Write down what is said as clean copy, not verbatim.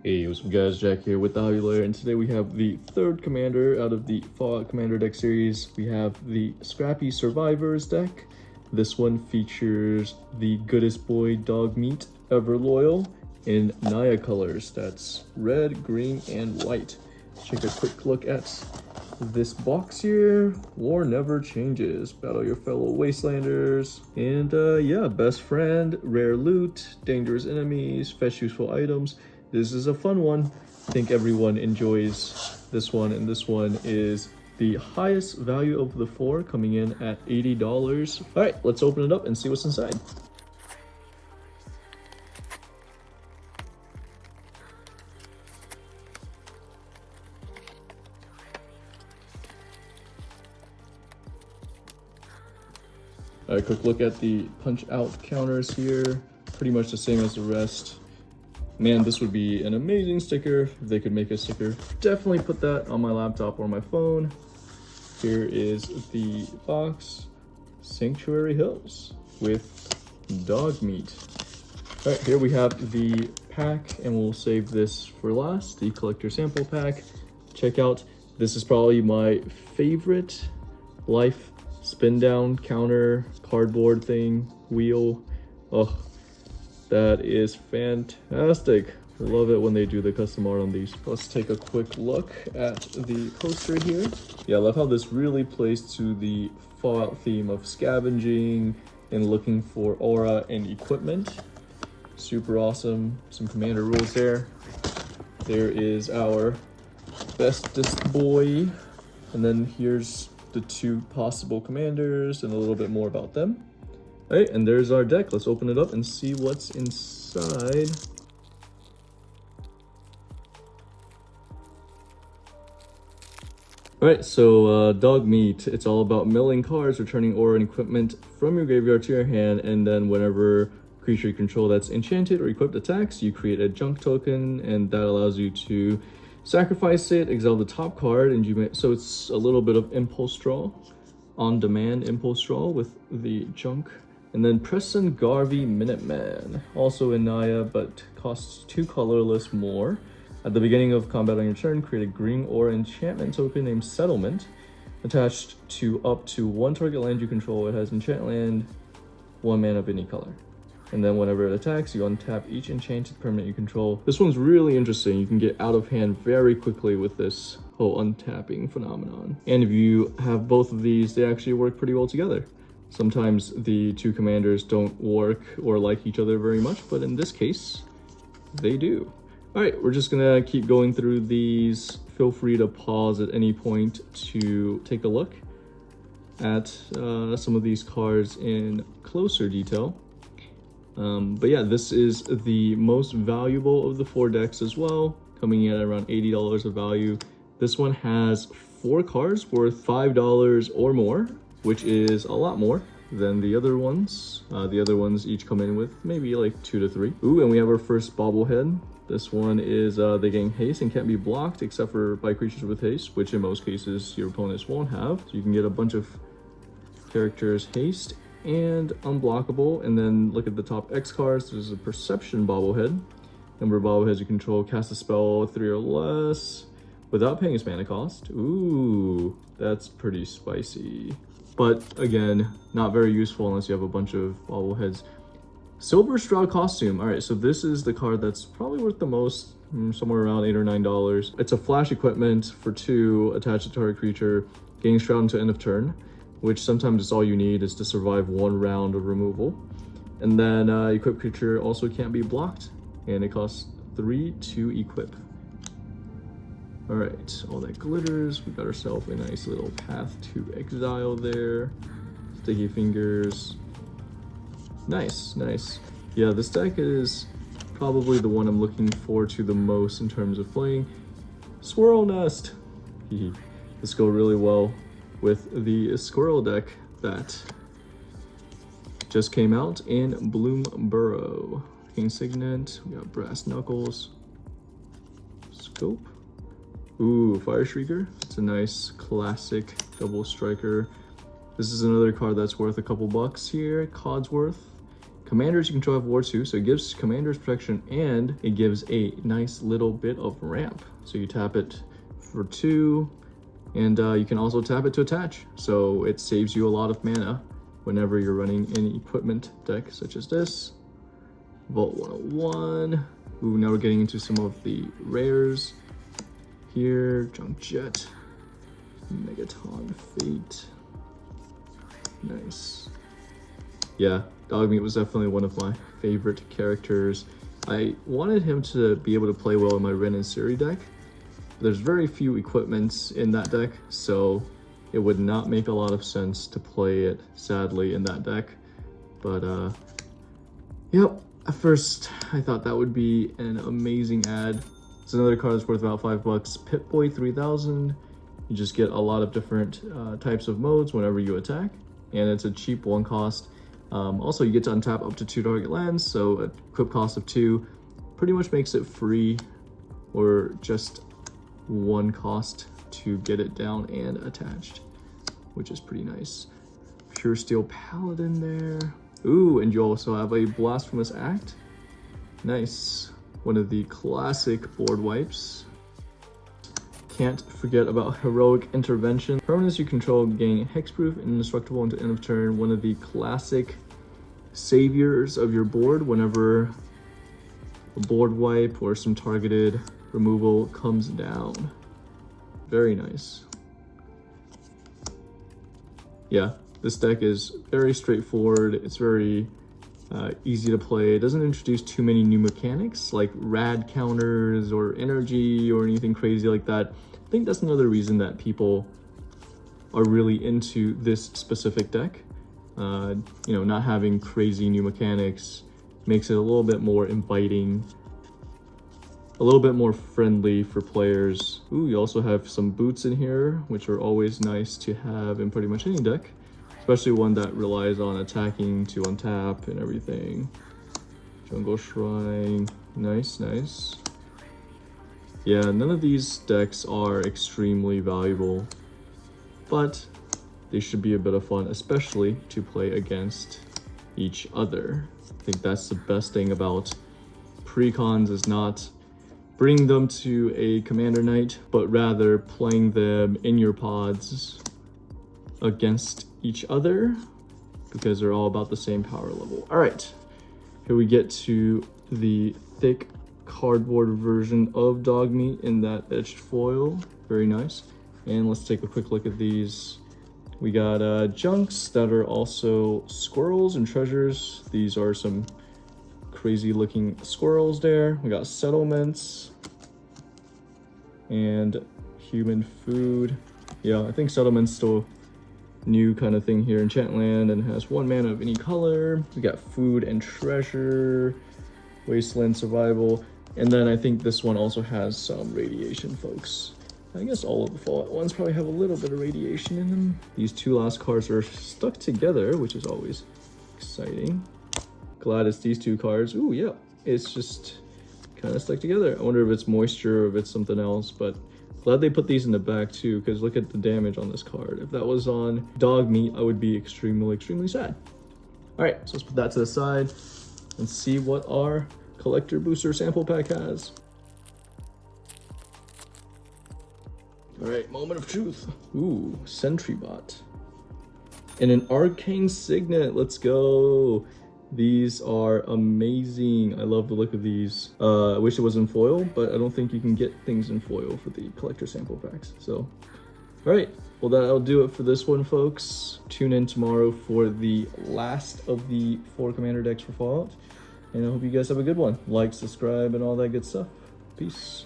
Hey, what's up guys, Jack here with the Hobby Lawyer, and today we have the third commander out of the Fallout Commander deck series. We have the Scrappy Survivors deck. This one features the goodest boy dog meat ever loyal in Naya colors. That's red, green, and white. Take a quick look at this box here. War never changes. Battle your fellow wastelanders. And yeah, best friend, rare loot, dangerous enemies, fetch useful items. This is a fun one. I think everyone enjoys this one, and this one is the highest value of the four, coming in at $80. All right, let's open it up and see what's inside. All right, quick look at the punch out counters here. Pretty much the same as the rest. Man, this would be an amazing sticker if they could make a sticker. Definitely put that on my laptop or my phone. Here is the box. Sanctuary Hills with dog meat. All right, here we have the pack, and we'll save this for last, the collector sample pack. Check out, this is probably my favorite life spin down counter cardboard thing, wheel. Oh, that is fantastic. I love it when they do the custom art on these. Let's take a quick look at the poster here. Yeah, I love how this really plays to the Fallout theme of scavenging and looking for aura and equipment. Super awesome. Some commander rules there. There is our bestest boy. And then here's the two possible commanders and a little bit more about them. All right, and there's our deck. Let's open it up and see what's inside. All right, so dog meat. It's all about milling cards, returning aura and equipment from your graveyard to your hand, and then whenever creature you control that's enchanted or equipped attacks, you create a junk token, and that allows you to sacrifice it, exile the top card, and you may, so it's a little bit of impulse draw, on-demand impulse draw with the junk. And then Preston Garvey Minuteman, also in Naya, but costs 2 colorless more. At the beginning of combat on your turn, create a green aura enchantment token named Settlement. Attached to up to 1 target land you control, it has enchant land, 1 mana of any color. And then whenever it attacks, you untap each enchanted permanent you control. This one's really interesting. You can get out of hand very quickly with this whole untapping phenomenon. And if you have both of these, they actually work pretty well together. Sometimes the two commanders don't work or like each other very much, but in this case, they do. All right, we're just gonna keep going through these. Feel free to pause at any point to take a look at some of these cards in closer detail. But yeah, this is the most valuable of the 4 decks as well, coming in at around $80 of value. This one has 4 cards worth $5 or more, which is a lot more than the other ones. The other ones each come in with maybe like 2 to 3. Ooh, and we have our first bobblehead. This one is they gain haste and can't be blocked except for by creatures with haste, which in most cases your opponents won't have. So you can get a bunch of characters haste and unblockable. And then look at the top X cards. There's a perception bobblehead. Number of bobbleheads you control, cast a spell 3 or less without paying its mana cost. Ooh, that's pretty spicy. But again, not very useful unless you have a bunch of bobbleheads. Silver Straw Costume. All right, so this is the card that's probably worth the most, somewhere around $8 or $9. It's a flash equipment for 2, attach a target creature, gain Shroud until end of turn, which sometimes is all you need is to survive 1 round of removal. And then equipped creature also can't be blocked, and it costs 3 to equip. All right, all that glitters. We got ourselves a nice little path to exile there. Sticky fingers. Nice, nice. Yeah, this deck is probably the one I'm looking forward to the most in terms of playing. Squirrel Nest. This go really well with the Squirrel deck that just came out in Bloomburrow. King Signet. We got Brass Knuckles. Scope. Ooh, Fire Shrieker. It's a nice classic double striker. This is another card that's worth a couple bucks here. Codsworth. Commanders you control have War 2, so it gives commanders protection and it gives a nice little bit of ramp. So you tap it for 2, and you can also tap it to attach. So it saves you a lot of mana whenever you're running an equipment deck such as this. Vault 101. Ooh, now we're getting into some of the rares here. Junk Jet, Megaton Fate. Nice. Yeah, Dogmeat was definitely one of my favorite characters. I wanted him to be able to play well in my Ren and Siri deck. There's very few equipments in that deck, so it would not make a lot of sense to play it, sadly, in that deck. But, yep, at first I thought that would be an amazing ad. It's another card that's worth about $5. Pip-Boy 3000. You just get a lot of different types of modes whenever you attack, and it's a cheap 1 cost. Also, you get to untap up to 2 target lands, so a equip cost of 2 pretty much makes it free, or just 1 cost to get it down and attached, which is pretty nice. Pure Steel Paladin there. Ooh, and you also have a Blasphemous Act. Nice. One of the classic board wipes. Can't forget about Heroic Intervention. Permanents you control gain hexproof and indestructible until end of turn. One of the classic saviors of your board whenever a board wipe or some targeted removal comes down. Very nice. Yeah, this deck is very straightforward. It's very easy to play. It doesn't introduce too many new mechanics like rad counters or energy or anything crazy like that. I think that's another reason that people are really into this specific deck. You know, not having crazy new mechanics makes it a little bit more inviting, a little bit more friendly for players. Ooh, you also have some boots in here, which are always nice to have in pretty much any deck, especially one that relies on attacking to untap and everything. Jungle Shrine, nice, nice. Yeah, none of these decks are extremely valuable, but they should be a bit of fun, especially to play against each other. I think that's the best thing about precons, is not bringing them to a commander night, but rather playing them in your pods against each other, because they're all about the same power level. All right, here we get to the thick cardboard version of Dogmeat in that etched foil. Very nice. And let's take a quick look at these. We got junks that are also squirrels and treasures. These are some crazy looking squirrels there. We got settlements and human food. Yeah, I think settlements still new kind of thing here. Enchantland, and has 1 mana of any color. We got food and treasure, wasteland survival, and then I think this one also has some radiation, folks. I guess all of the Fallout ones probably have a little bit of radiation in them. These 2 last cards are stuck together, which is always exciting. Glad it's these 2 cards. Ooh, yeah, it's just kind of stuck together. I wonder if it's moisture or if it's something else, but glad they put these in the back too, because look at the damage on this card. If that was on Dogmeat, I would be extremely, extremely sad. All right, so let's put that to the side and see what our collector booster sample pack has. All right, moment of truth. Ooh, Sentry Bot. And an Arcane Signet, let's go. These are amazing. I love the look of these. I wish it was in foil, but I don't think you can get things in foil for the collector sample packs. So, all right, well, that'll do it for this one, folks. Tune in tomorrow for the last of the 4 commander decks for Fallout. And I hope you guys have a good one. Like, subscribe, and all that good stuff. Peace.